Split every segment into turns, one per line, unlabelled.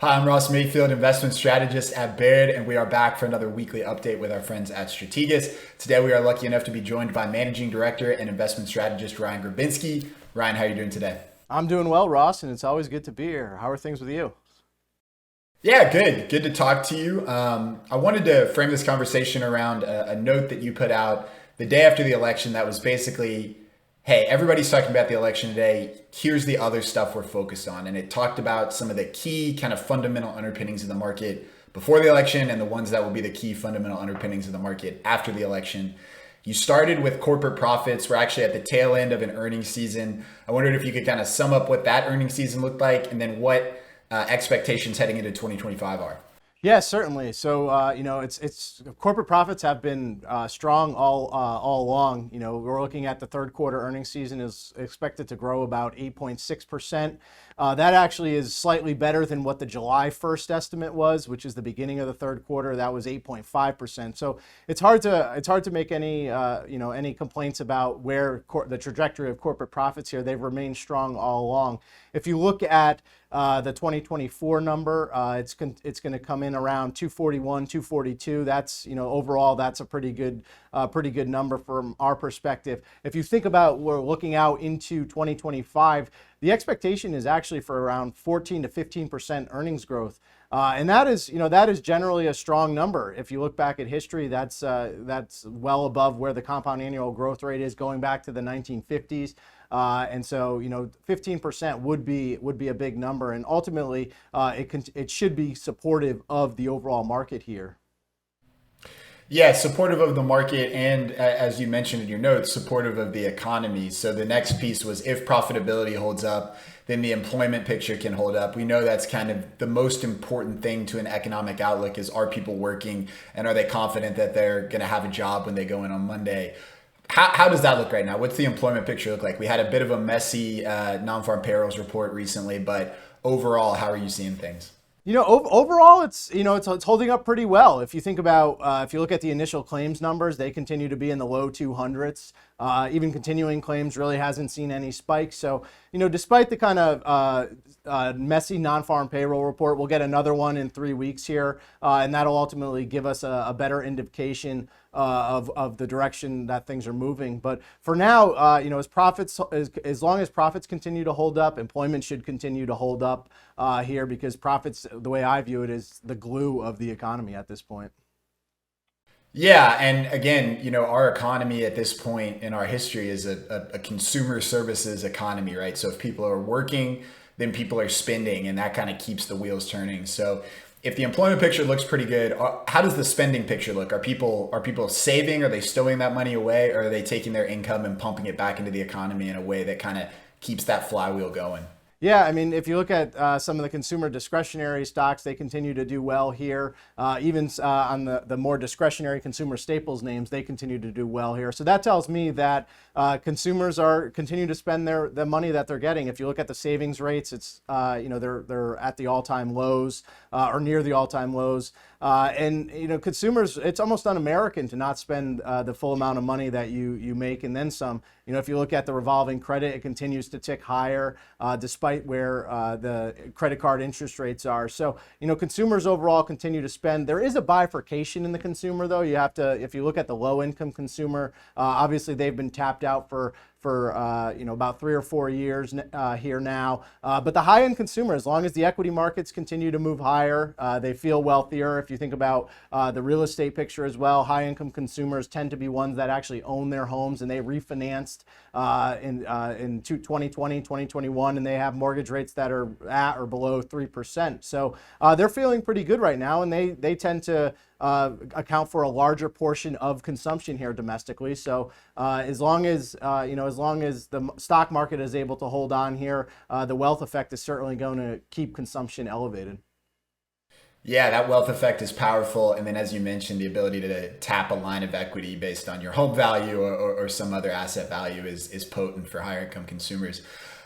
Hi, I'm Ross Mayfield, investment strategist at Baird, and we are back for another weekly update with our friends at Strategas. Today, we are lucky enough to be joined by Managing Director and Investment Strategist Ryan Grabinski. Ryan, how are you doing today?
I'm doing well, Ross, and it's always good to be here. How are things with you?
Yeah, good. Good to talk to you. I wanted to frame this conversation around a note that you put out the day after the election that was basically, hey, everybody's talking about the election today. Here's the other stuff we're focused on. And it talked about some of the key kind of fundamental underpinnings of the market before the election and the ones that will be the key fundamental underpinnings of the market after the election. You started with corporate profits. We're actually at the tail end of an earnings season. I wondered if you could kind of sum up what that earnings season looked like and then what expectations heading into 2025 are.
Yeah, certainly. So, it's corporate profits have been strong all along. We're looking at the third quarter earnings season is expected to grow about 8.6%. That actually is slightly better than what the July 1st estimate was, which is the beginning of the third quarter. That was 8.5%. So it's hard to make any complaints about where the trajectory of corporate profits here. They've remained strong all along. If you look at the 2024 number, it's going to come in around 241, 242. That's, overall, that's a pretty good number from our perspective. If you think about we're looking out into 2025, the expectation is actually for around 14 to 15% earnings growth. And that is generally a strong number. If you look back at history, that's well above where the compound annual growth rate is going back to the 1950s. And so, 15% would be a big number, and ultimately, it should be supportive of the overall market here.
Yeah, supportive of the market and, as you mentioned in your notes, supportive of the economy. So the next piece was if profitability holds up, then the employment picture can hold up. We know that's kind of the most important thing to an economic outlook is, are people working and are they confident that they're going to have a job when they go in on Monday? How does that look right now? What's the employment picture look like? We had a bit of a messy non-farm payrolls report recently, but overall, how are you seeing things?
Overall, it's holding up pretty well. If you think about, if you look at the initial claims numbers, they continue to be in the low 200s. Even continuing claims really hasn't seen any spikes. So, despite the kind of messy non-farm payroll report, we'll get another one in 3 weeks here, and that'll ultimately give us a better indication of the direction that things are moving. But for now, as long as profits continue to hold up, employment should continue to hold up here, because profits, the way I view it, is the glue of the economy at this point.
Yeah, and again, our economy at this point in our history is a consumer services economy, right? So if people are working, then people are spending, and that kind of keeps the wheels turning. So if the employment picture looks pretty good, how does the spending picture look? Are people saving? Are they stowing that money away, or are they taking their income and pumping it back into the economy in a way that kind of keeps that flywheel going?
Yeah, I mean, if you look at some of the consumer discretionary stocks, they continue to do well here. Even on the more discretionary consumer staples names, they continue to do well here. So that tells me that consumers are continue to spend the money that they're getting. If you look at the savings rates, it's they're at the all-time lows or near the all-time lows. And consumers, it's almost un-American to not spend the full amount of money that you make and then some. If you look at the revolving credit, it continues to tick higher despite where the credit card interest rates are. So, consumers overall continue to spend. There is a bifurcation in the consumer, though. If you look at the low-income consumer, obviously they've been tapped out for about 3 or 4 years here now. But the high-end consumer, as long as the equity markets continue to move higher, they feel wealthier. If you think about the real estate picture as well, high-income consumers tend to be ones that actually own their homes, and they refinanced in 2020, 2021, and they have mortgage rates that are at or below 3%. So they're feeling pretty good right now, and they tend to account for a larger portion of consumption here domestically. So as long as the stock market is able to hold on here, the wealth effect is certainly going to keep consumption elevated.
Yeah, that wealth effect is powerful. And then, as you mentioned, the ability to tap a line of equity based on your home value or some other asset value is potent for higher income consumers.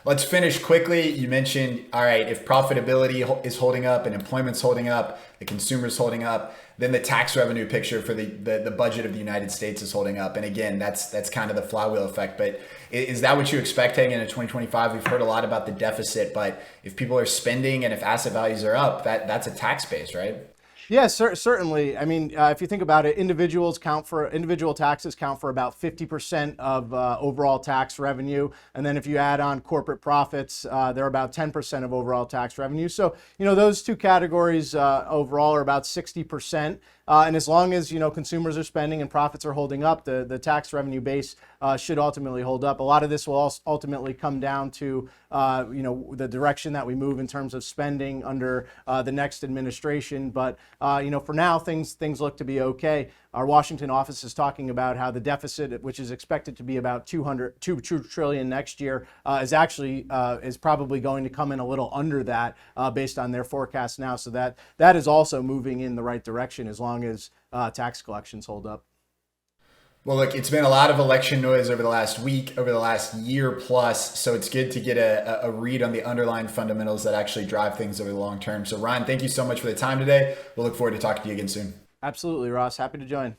Let's finish quickly. You mentioned, all right, if profitability is holding up and employment's holding up, the consumer's holding up, then the tax revenue picture for the budget of the United States is holding up. And again, that's kind of the flywheel effect. But is that what you expect heading into 2025? We've heard a lot about the deficit, but if people are spending and if asset values are up, that's a tax base, right?
Yeah, certainly. I mean, if you think about it, individual taxes count for about 50% of overall tax revenue, and then if you add on corporate profits, they're about 10% of overall tax revenue. So, those two categories overall are about 60%. And as long as consumers are spending and profits are holding up, the tax revenue base should ultimately hold up. A lot of this will ultimately come down to the direction that we move in terms of spending under the next administration. But for now, things look to be okay. Our Washington office is talking about how the deficit, which is expected to be about 2 trillion next year, is probably going to come in a little under that based on their forecast now. So that is also moving in the right direction as long as tax collections hold up.
Well, look, it's been a lot of election noise over the last week, over the last year plus. So it's good to get a read on the underlying fundamentals that actually drive things over the long term. So Ryan, thank you so much for the time today. We'll look forward to talking to you again soon.
Absolutely, Ross. Happy to join.